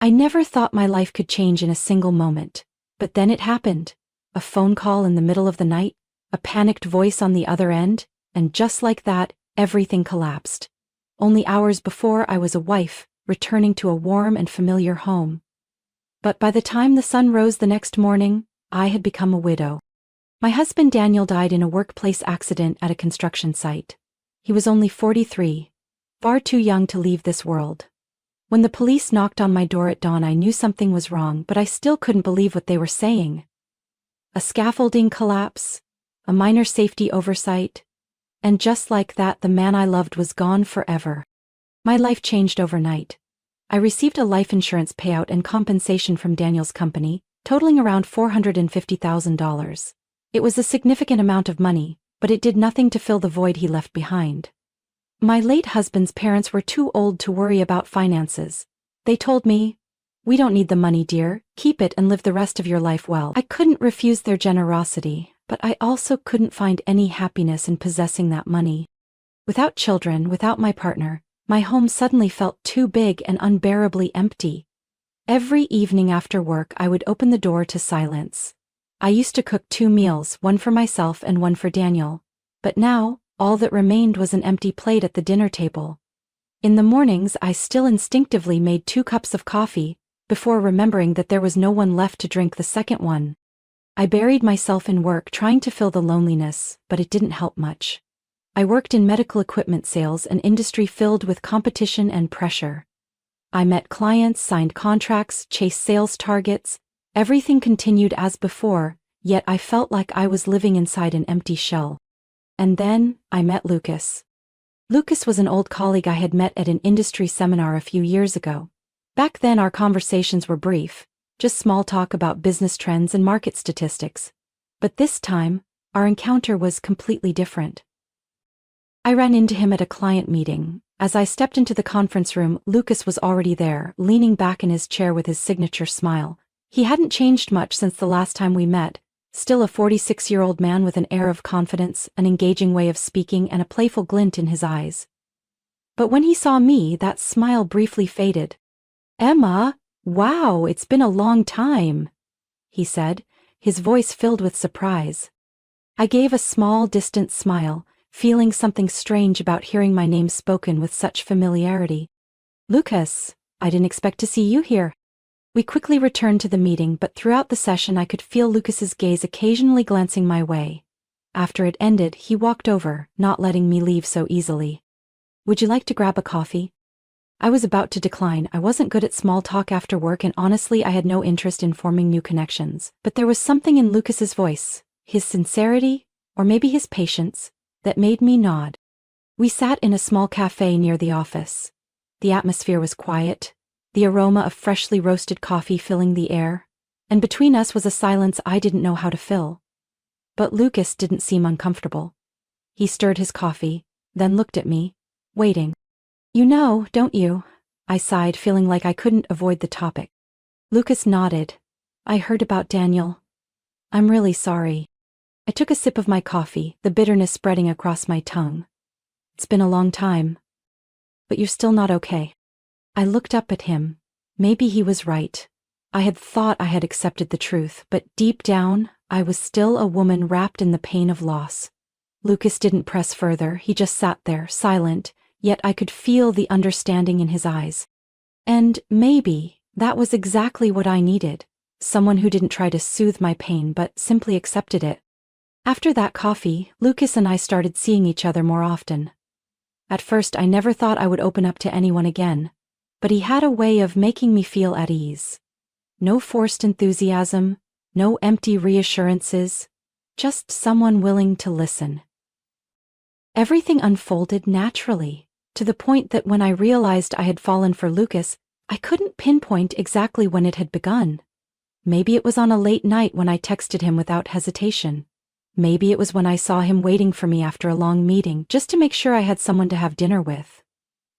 I never thought my life could change in a single moment. But then it happened. A phone call in the middle of the night, a panicked voice on the other end, and just like that, everything collapsed. Only hours before I was a wife, returning to a warm and familiar home. But by the time the sun rose the next morning, I had become a widow. My husband Daniel died in a workplace accident at a construction site. He was only 43, far too young to leave this world. When the police knocked on my door at dawn, I knew something was wrong, but I still couldn't believe what they were saying. A scaffolding collapse, a minor safety oversight, and just like that, the man I loved was gone forever. My life changed overnight. I received a life insurance payout and compensation from Daniel's company, totaling around $450,000. It was a significant amount of money, but it did nothing to fill the void he left behind. My late husband's parents were too old to worry about finances. They told me, "We don't need the money, dear, keep it and live the rest of your life well." I couldn't refuse their generosity, but I also couldn't find any happiness in possessing that money. Without children, without my partner, my home suddenly felt too big and unbearably empty. Every evening after work, I would open the door to silence. I used to cook 2 meals, one for myself and one for Daniel. But now, all that remained was an empty plate at the dinner table. In the mornings, I still instinctively made 2 cups of coffee, before remembering that there was no one left to drink the second one. I buried myself in work trying to fill the loneliness, but it didn't help much. I worked in medical equipment sales, an industry filled with competition and pressure. I met clients, signed contracts, chased sales targets. Everything continued as before, yet I felt like I was living inside an empty shell. And then, I met Lucas. Lucas was an old colleague I had met at an industry seminar a few years ago. Back then our conversations were brief, just small talk about business trends and market statistics. But this time, our encounter was completely different. I ran into him at a client meeting. As I stepped into the conference room, Lucas was already there, leaning back in his chair with his signature smile. He hadn't changed much since the last time we met. Still a 46-year-old man with an air of confidence, an engaging way of speaking, and a playful glint in his eyes. But when he saw me, that smile briefly faded. "Emma, wow, it's been a long time," he said, his voice filled with surprise. I gave a small, distant smile, feeling something strange about hearing my name spoken with such familiarity. "Lucas, I didn't expect to see you here." We quickly returned to the meeting, but throughout the session I could feel Lucas's gaze occasionally glancing my way. After it ended, he walked over, not letting me leave so easily. "Would you like to grab a coffee?" I was about to decline. I wasn't good at small talk after work, and honestly I had no interest in forming new connections. But there was something in Lucas's voice, his sincerity, or maybe his patience, that made me nod. We sat in a small cafe near the office. The atmosphere was quiet, the aroma of freshly roasted coffee filling the air, and between us was a silence I didn't know how to fill. But Lucas didn't seem uncomfortable. He stirred his coffee, then looked at me, waiting. "You know, don't you?" I sighed, feeling like I couldn't avoid the topic. Lucas nodded. "I heard about Daniel. I'm really sorry." I took a sip of my coffee, the bitterness spreading across my tongue. "It's been a long time. But you're still not okay." I looked up at him. Maybe he was right. I had thought I had accepted the truth, but deep down, I was still a woman wrapped in the pain of loss. Lucas didn't press further, he just sat there, silent, yet I could feel the understanding in his eyes. And maybe that was exactly what I needed, someone who didn't try to soothe my pain but simply accepted it. After that coffee, Lucas and I started seeing each other more often. At first I never thought I would open up to anyone again, but he had a way of making me feel at ease. No forced enthusiasm, no empty reassurances, just someone willing to listen. Everything unfolded naturally, to the point that when I realized I had fallen for Lucas, I couldn't pinpoint exactly when it had begun. Maybe it was on a late night when I texted him without hesitation. Maybe it was when I saw him waiting for me after a long meeting just to make sure I had someone to have dinner with.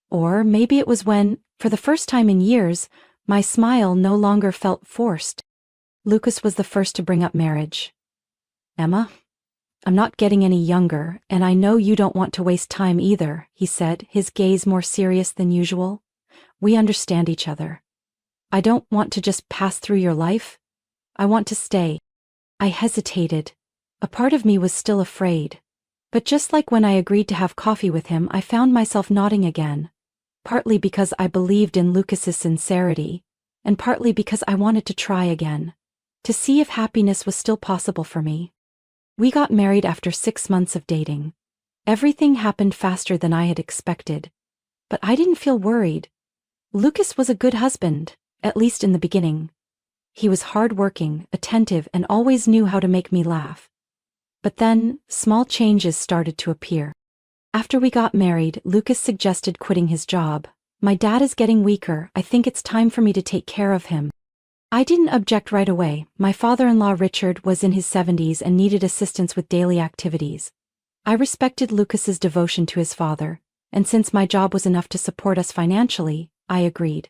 Or maybe it was when, for the first time in years, my smile no longer felt forced. Lucas was the first to bring up marriage. "Emma, I'm not getting any younger, and I know you don't want to waste time either," he said, his gaze more serious than usual. "We understand each other. I don't want to just pass through your life. I want to stay. I hesitated. A part of me was still afraid. But just like when I agreed to have coffee with him, I found myself nodding again. Partly because I believed in Lucas's sincerity, and partly because I wanted to try again. To see if happiness was still possible for me. We got married after 6 months of dating. Everything happened faster than I had expected. But I didn't feel worried. Lucas was a good husband, at least in the beginning. He was hardworking, attentive, and always knew how to make me laugh. But then, small changes started to appear. After we got married, Lucas suggested quitting his job. My dad is getting weaker, I think it's time for me to take care of him. I didn't object right away. My father-in-law Richard was in his 70s and needed assistance with daily activities. I respected Lucas's devotion to his father, and since my job was enough to support us financially, I agreed.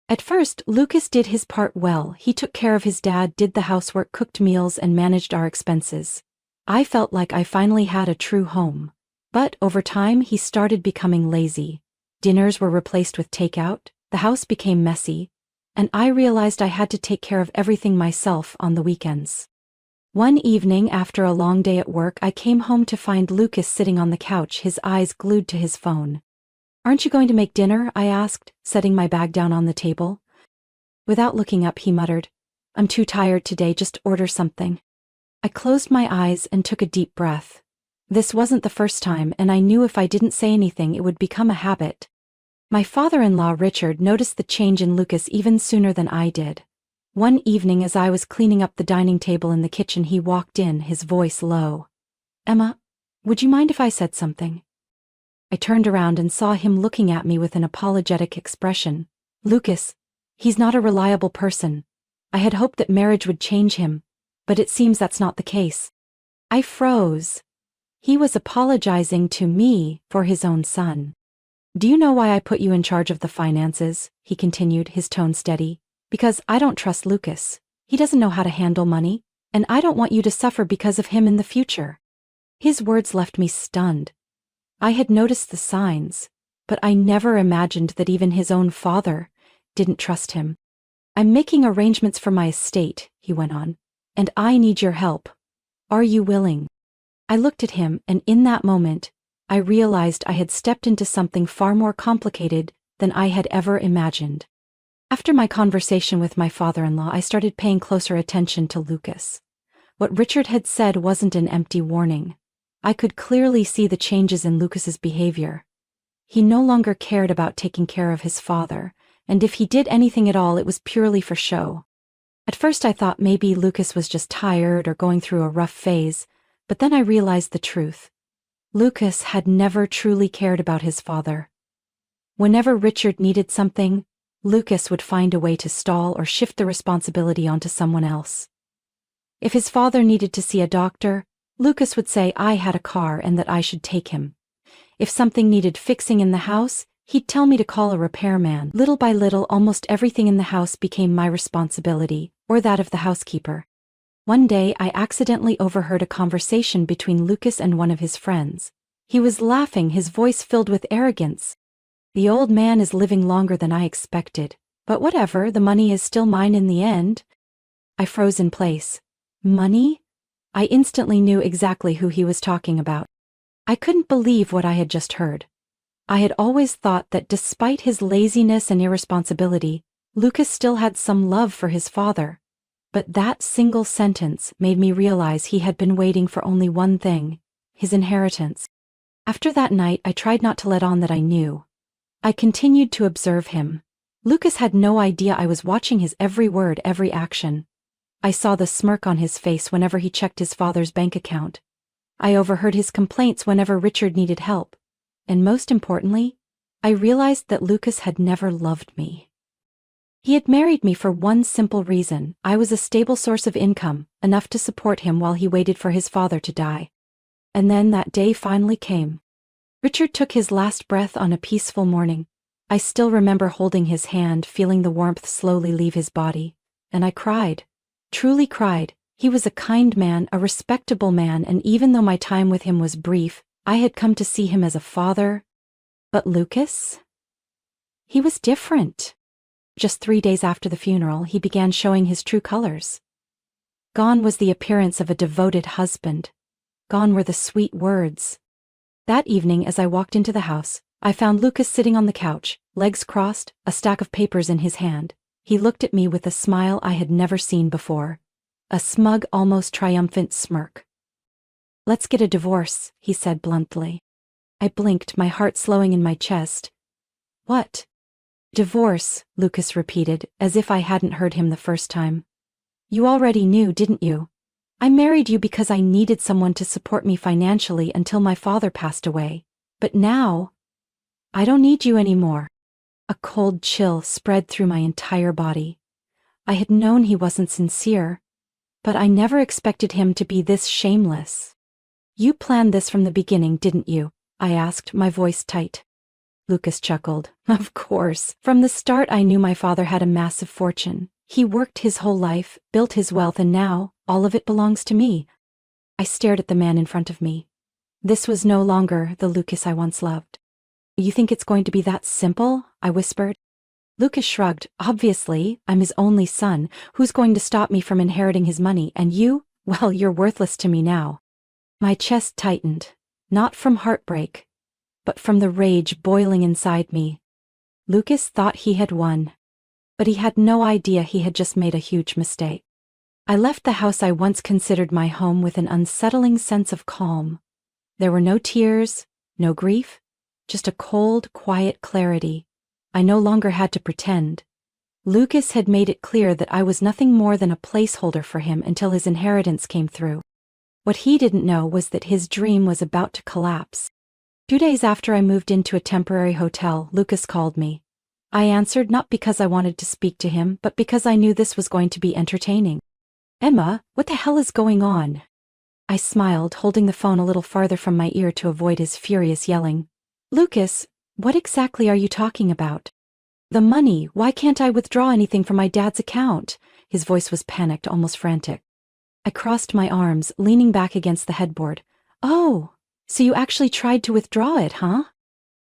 At first, Lucas did his part well. He took care of his dad, did the housework, cooked meals, and managed our expenses. I felt like I finally had a true home. But over time, he started becoming lazy. Dinners were replaced with takeout, the house became messy, and I realized I had to take care of everything myself on the weekends. One evening after a long day at work, I came home to find Lucas sitting on the couch, his eyes glued to his phone. "Aren't you going to make dinner?" I asked, setting my bag down on the table. Without looking up, he muttered, "I'm too tired today, just order something." I closed my eyes and took a deep breath. This wasn't the first time, and I knew if I didn't say anything it would become a habit. My father-in-law Richard noticed the change in Lucas even sooner than I did. One evening as I was cleaning up the dining table in the kitchen, he walked in, his voice low. "Emma, would you mind if I said something?" I turned around and saw him looking at me with an apologetic expression. "Lucas, he's not a reliable person. I had hoped that marriage would change him, but it seems that's not the case." I froze. He was apologizing to me for his own son. "Do you know why I put you in charge of the finances?" he continued, his tone steady. "Because I don't trust Lucas. He doesn't know how to handle money, and I don't want you to suffer because of him in the future." His words left me stunned. I had noticed the signs, but I never imagined that even his own father didn't trust him. "I'm making arrangements for my estate," he went on, "and I need your help. Are you willing?" I looked at him, and in that moment, I realized I had stepped into something far more complicated than I had ever imagined. After my conversation with my father-in-law, I started paying closer attention to Lucas. What Richard had said wasn't an empty warning. I could clearly see the changes in Lucas's behavior. He no longer cared about taking care of his father, and if he did anything at all, it was purely for show. At first I thought maybe Lucas was just tired or going through a rough phase, but then I realized the truth. Lucas had never truly cared about his father. Whenever Richard needed something, Lucas would find a way to stall or shift the responsibility onto someone else. If his father needed to see a doctor, Lucas would say I had a car and that I should take him. If something needed fixing in the house, he'd tell me to call a repairman. Little by little, almost everything in the house became my responsibility, or that of the housekeeper. One day, I accidentally overheard a conversation between Lucas and one of his friends. He was laughing, his voice filled with arrogance. "The old man is living longer than I expected, but whatever, the money is still mine in the end." I froze in place. Money? I instantly knew exactly who he was talking about. I couldn't believe what I had just heard. I had always thought that despite his laziness and irresponsibility, Lucas still had some love for his father. But that single sentence made me realize he had been waiting for only one thing: his inheritance. After that night, I tried not to let on that I knew. I continued to observe him. Lucas had no idea I was watching his every word, every action. I saw the smirk on his face whenever he checked his father's bank account. I overheard his complaints whenever Richard needed help. And most importantly, I realized that Lucas had never loved me. He had married me for one simple reason: I was a stable source of income, enough to support him while he waited for his father to die. And then that day finally came. Richard took his last breath on a peaceful morning. I still remember holding his hand, feeling the warmth slowly leave his body, and I cried. Truly cried. He was a kind man, a respectable man, and even though my time with him was brief, I had come to see him as a father. But Lucas? He was different. Just 3 days after the funeral, he began showing his true colors. Gone was the appearance of a devoted husband. Gone were the sweet words. That evening, as I walked into the house, I found Lucas sitting on the couch, legs crossed, a stack of papers in his hand. He looked at me with a smile I had never seen before. A smug, almost triumphant smirk. "Let's get a divorce," he said bluntly. I blinked, my heart slowing in my chest. "What?" "Divorce," Lucas repeated, as if I hadn't heard him the first time. "You already knew, didn't you? I married you because I needed someone to support me financially until my father passed away. But now, I don't need you anymore." A cold chill spread through my entire body. I had known he wasn't sincere, but I never expected him to be this shameless. "You planned this from the beginning, didn't you?" I asked, my voice tight. Lucas chuckled. "Of course. From the start I knew my father had a massive fortune. He worked his whole life, built his wealth, and now, all of it belongs to me." I stared at the man in front of me. This was no longer the Lucas I once loved. "You think it's going to be that simple?" I whispered. Lucas shrugged. "Obviously, I'm his only son. Who's going to stop me from inheriting his money? And you? Well, you're worthless to me now." My chest tightened, not from heartbreak, but from the rage boiling inside me. Lucas thought he had won, but he had no idea he had just made a huge mistake. I left the house I once considered my home with an unsettling sense of calm. There were no tears, no grief, just a cold, quiet clarity. I no longer had to pretend. Lucas had made it clear that I was nothing more than a placeholder for him until his inheritance came through. What he didn't know was that his dream was about to collapse. 2 days after I moved into a temporary hotel, Lucas called me. I answered not because I wanted to speak to him, but because I knew this was going to be entertaining. "Emma, what the hell is going on?" I smiled, holding the phone a little farther from my ear to avoid his furious yelling. "Lucas, what exactly are you talking about?" "The money. Why can't I withdraw anything from my dad's account?" His voice was panicked, almost frantic. I crossed my arms, leaning back against the headboard. "Oh, so you actually tried to withdraw it, huh?"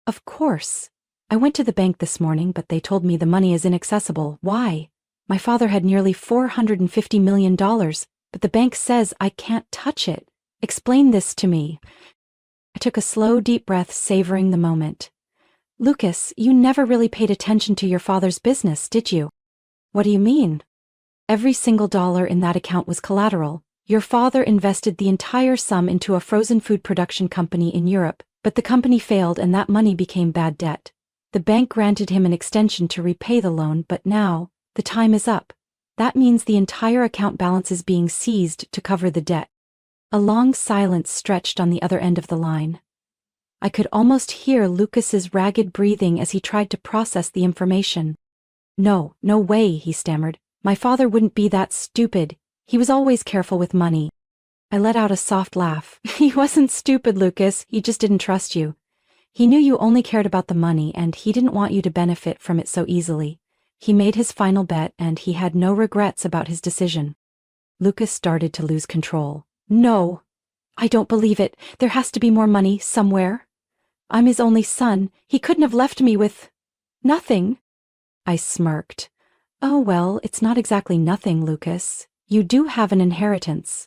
"Of course. I went to the bank this morning, but they told me the money is inaccessible. Why? My father had nearly $450 million, but the bank says I can't touch it. Explain this to me." I took a slow, deep breath, savoring the moment. "Lucas, you never really paid attention to your father's business, did you?" "What do you mean?" "Every single dollar in that account was collateral. Your father invested the entire sum into a frozen food production company in Europe, but the company failed and that money became bad debt. The bank granted him an extension to repay the loan, but now, the time is up. That means the entire account balance is being seized to cover the debt." A long silence stretched on the other end of the line. I could almost hear Lucas's ragged breathing as he tried to process the information. No way," he stammered. "My father wouldn't be that stupid. He was always careful with money." I let out a soft laugh. "He wasn't stupid, Lucas. He just didn't trust you. He knew you only cared about the money, and he didn't want you to benefit from it so easily. He made his final bet, and he had no regrets about his decision." Lucas started to lose control. "No, I don't believe it. There has to be more money, somewhere. I'm his only son. He couldn't have left me with nothing." I smirked. "Oh well, it's not exactly nothing, Lucas. You do have an inheritance."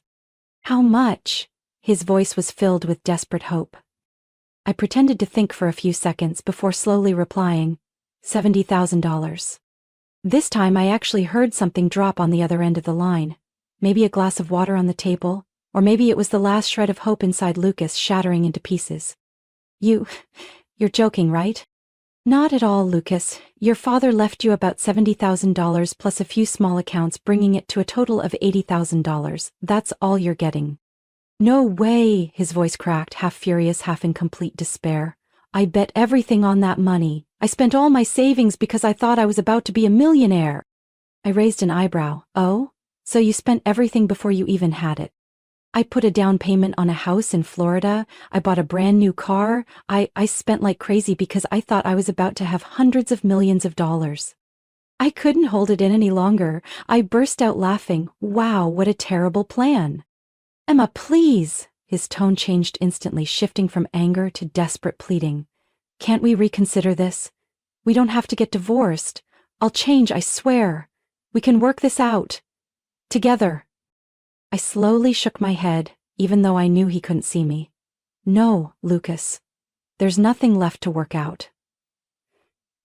"How much?" His voice was filled with desperate hope. I pretended to think for a few seconds before slowly replying, $70,000. This time I actually heard something drop on the other end of the line. Maybe a glass of water on the table, or maybe it was the last shred of hope inside Lucas shattering into pieces. You're joking, right?" "Not at all, Lucas. Your father left you about $70,000 plus a few small accounts, bringing it to a total of $80,000. That's all you're getting." "No way," his voice cracked, half furious, half in complete despair. "I bet everything on that money. I spent all my savings because I thought I was about to be a millionaire." I raised an eyebrow. "Oh? So you spent everything before you even had it?" "I put a down payment on a house in Florida. I bought a brand new car. I spent like crazy because I thought I was about to have hundreds of millions of dollars." I couldn't hold it in any longer. I burst out laughing. "Wow, what a terrible plan." "Emma, please." His tone changed instantly, shifting from anger to desperate pleading. "Can't we reconsider this? We don't have to get divorced. I'll change, I swear. We can work this out. Together. I slowly shook my head, even though I knew he couldn't see me. No, Lucas. There's nothing left to work out.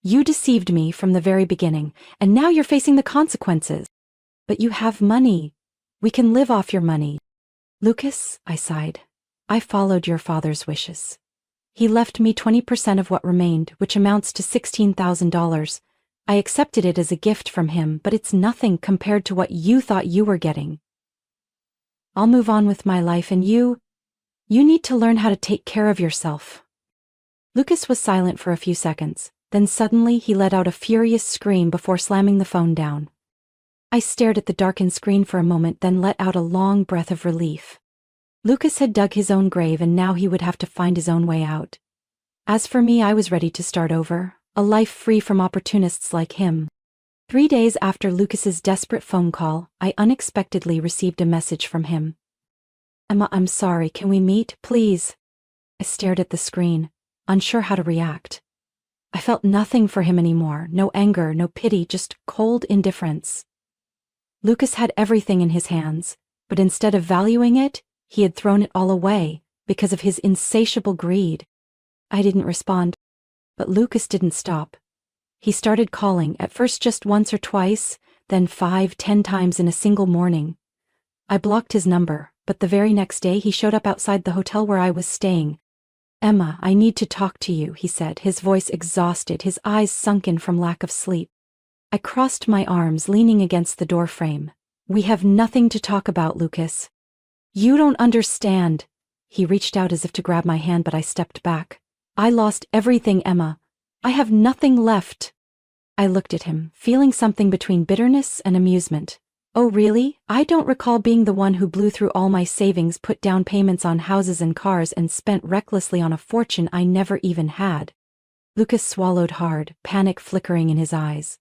You deceived me from the very beginning, and now you're facing the consequences. But you have money. We can live off your money. Lucas, I sighed. I followed your father's wishes. He left me 20% of what remained, which amounts to $16,000. I accepted it as a gift from him, but it's nothing compared to what you thought you were getting. I'll move on with my life, and you need to learn how to take care of yourself. Lucas was silent for a few seconds, then suddenly he let out a furious scream before slamming the phone down. I stared at the darkened screen for a moment, then let out a long breath of relief. Lucas had dug his own grave, and now he would have to find his own way out. As for me, I was ready to start over, a life free from opportunists like him. 3 days after Lucas's desperate phone call, I unexpectedly received a message from him. Emma, I'm sorry, can we meet, please? I stared at the screen, unsure how to react. I felt nothing for him anymore, no anger, no pity, just cold indifference. Lucas had everything in his hands, but instead of valuing it, he had thrown it all away because of his insatiable greed. I didn't respond, but Lucas didn't stop. He started calling, at first just once or twice, then 5, 10 times in a single morning. I blocked his number, but the very next day he showed up outside the hotel where I was staying. Emma, I need to talk to you, he said, his voice exhausted, his eyes sunken from lack of sleep. I crossed my arms, leaning against the doorframe. We have nothing to talk about, Lucas. You don't understand. He reached out as if to grab my hand, but I stepped back. I lost everything, Emma. I have nothing left. I looked at him, feeling something between bitterness and amusement. Oh really? I don't recall being the one who blew through all my savings, put down payments on houses and cars, and spent recklessly on a fortune I never even had. Lucas swallowed hard, panic flickering in his eyes.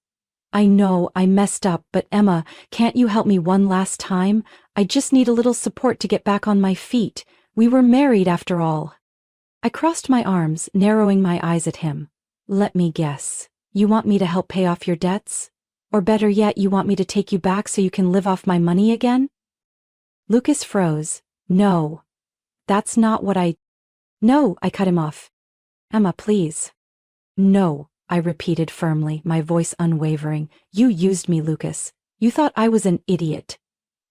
I know, I messed up, but Emma, can't you help me one last time? I just need a little support to get back on my feet. We were married after all. I crossed my arms, narrowing my eyes at him. Let me guess. You want me to help pay off your debts? Or better yet, you want me to take you back so you can live off my money again? Lucas froze. No. That's not what No, I cut him off. Emma, please. No. I repeated firmly, my voice unwavering. You used me, Lucas. You thought I was an idiot.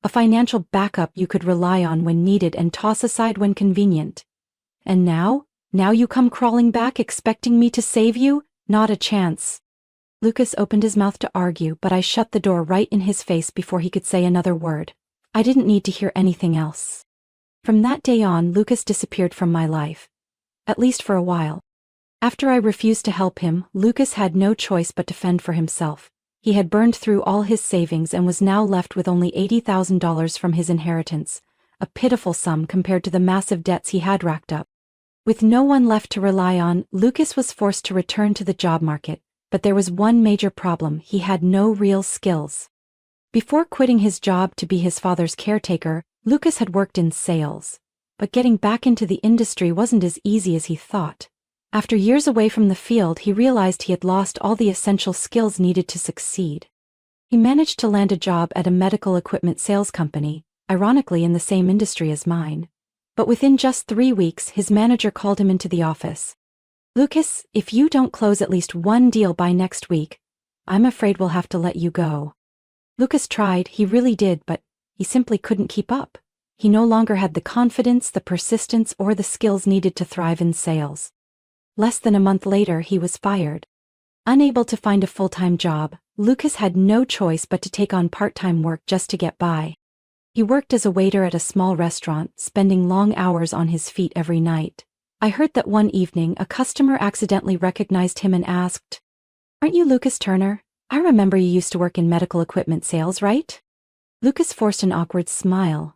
A financial backup you could rely on when needed and toss aside when convenient. And now? Now you come crawling back expecting me to save you? Not a chance. Lucas opened his mouth to argue, but I shut the door right in his face before he could say another word. I didn't need to hear anything else. From that day on, Lucas disappeared from my life. At least for a while. After I refused to help him, Lucas had no choice but to fend for himself. He had burned through all his savings and was now left with only $80,000 from his inheritance, a pitiful sum compared to the massive debts he had racked up. With no one left to rely on, Lucas was forced to return to the job market, but there was one major problem: he had no real skills. Before quitting his job to be his father's caretaker, Lucas had worked in sales. But getting back into the industry wasn't as easy as he thought. After years away from the field, he realized he had lost all the essential skills needed to succeed. He managed to land a job at a medical equipment sales company, ironically in the same industry as mine. But within just 3 weeks, his manager called him into the office. Lucas, if you don't close at least one deal by next week, I'm afraid we'll have to let you go. Lucas tried, he really did, but he simply couldn't keep up. He no longer had the confidence, the persistence, or the skills needed to thrive in sales. Less than a month later, he was fired. Unable to find a full-time job, Lucas had no choice but to take on part-time work just to get by. He worked as a waiter at a small restaurant, spending long hours on his feet every night. I heard that one evening a customer accidentally recognized him and asked, "Aren't you Lucas Turner? I remember you used to work in medical equipment sales, right?" Lucas forced an awkward smile.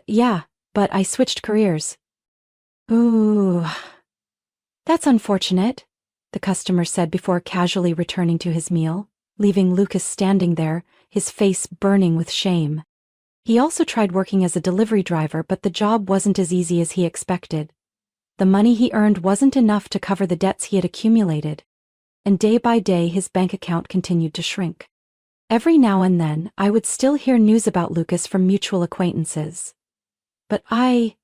Yeah, but I switched careers." Ooh. "That's unfortunate," the customer said before casually returning to his meal, leaving Lucas standing there, his face burning with shame. He also tried working as a delivery driver, but the job wasn't as easy as he expected. The money he earned wasn't enough to cover the debts he had accumulated. and day by day his bank account continued to shrink. Every now and then, I would still hear news about Lucas from mutual acquaintances. But I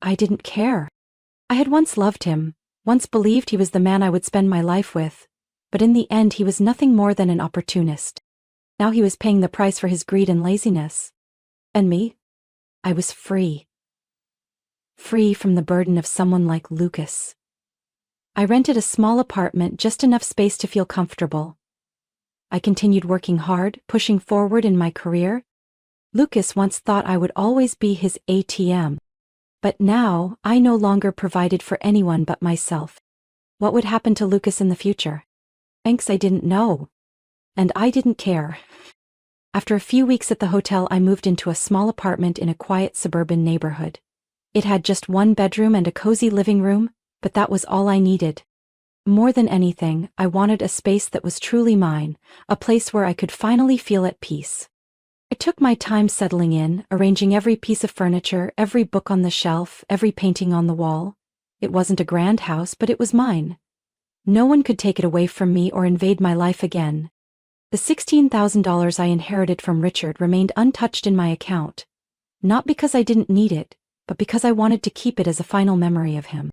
didn't care. I had once loved him, once believed he was the man I would spend my life with, but in the end he was nothing more than an opportunist. Now he was paying the price for his greed and laziness. And me? I was free. Free from the burden of someone like Lucas. I rented a small apartment, just enough space to feel comfortable. I continued working hard, pushing forward in my career. Lucas once thought I would always be his ATM. But now, I no longer provided for anyone but myself. What would happen to Lucas in the future? Thanks, I didn't know. And I didn't care. After a few weeks at the hotel, I moved into a small apartment in a quiet suburban neighborhood. It had just one bedroom and a cozy living room, but that was all I needed. More than anything, I wanted a space that was truly mine, a place where I could finally feel at peace. I took my time settling in, arranging every piece of furniture, every book on the shelf, every painting on the wall. It wasn't a grand house, but it was mine. No one could take it away from me or invade my life again. The $16,000 I inherited from Richard remained untouched in my account. Not because I didn't need it, but because I wanted to keep it as a final memory of him.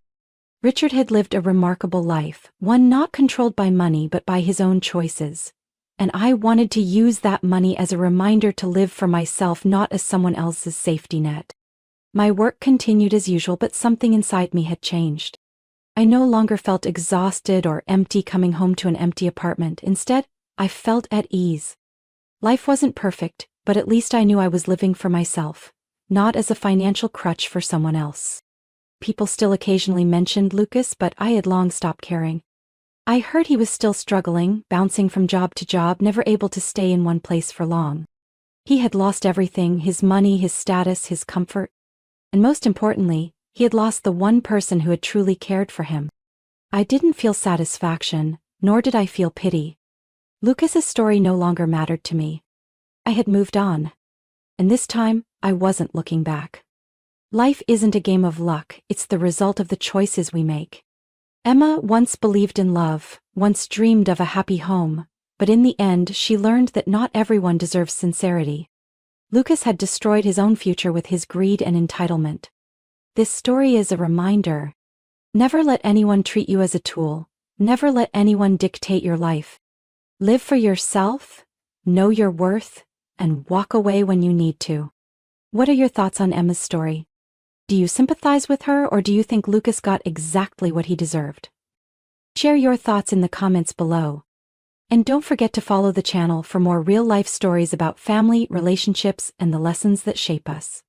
Richard had lived a remarkable life, one not controlled by money but by his own choices. And I wanted to use that money as a reminder to live for myself, not as someone else's safety net. My work continued as usual, but something inside me had changed. I no longer felt exhausted or empty coming home to an empty apartment. Instead, I felt at ease. Life wasn't perfect, but at least I knew I was living for myself, not as a financial crutch for someone else. People still occasionally mentioned Lucas, but I had long stopped caring. I heard he was still struggling, bouncing from job to job, never able to stay in one place for long. He had lost everything: his money, his status, his comfort. And most importantly, he had lost the one person who had truly cared for him. I didn't feel satisfaction, nor did I feel pity. Lucas's story no longer mattered to me. I had moved on. And this time, I wasn't looking back. Life isn't a game of luck, it's the result of the choices we make. Emma once believed in love, once dreamed of a happy home, but in the end she learned that not everyone deserves sincerity. Lucas had destroyed his own future with his greed and entitlement. This story is a reminder. Never let anyone treat you as a tool. Never let anyone dictate your life. Live for yourself, know your worth, and walk away when you need to. What are your thoughts on Emma's story? Do you sympathize with her, or do you think Lucas got exactly what he deserved? Share your thoughts in the comments below. And don't forget to follow the channel for more real-life stories about family, relationships, and the lessons that shape us.